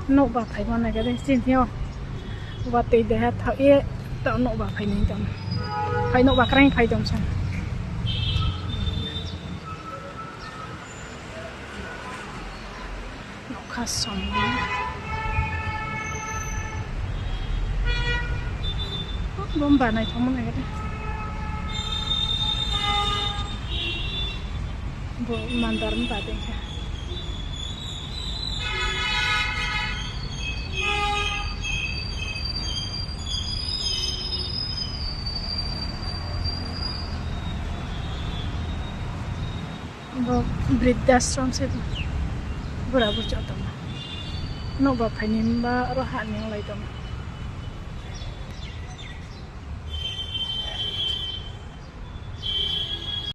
nouba phải con này cái đấy xin theo và tây để hết thợ ấy tạo nouba phải nên chồng phải nouba cái phải chồng xong nó khá sống bom bà này trong này cái đấy bộ mandarin bà đây kìa bộ Bridashram sih tu berapa jauh tu, nouba phải nín ba rohan yang lain tu.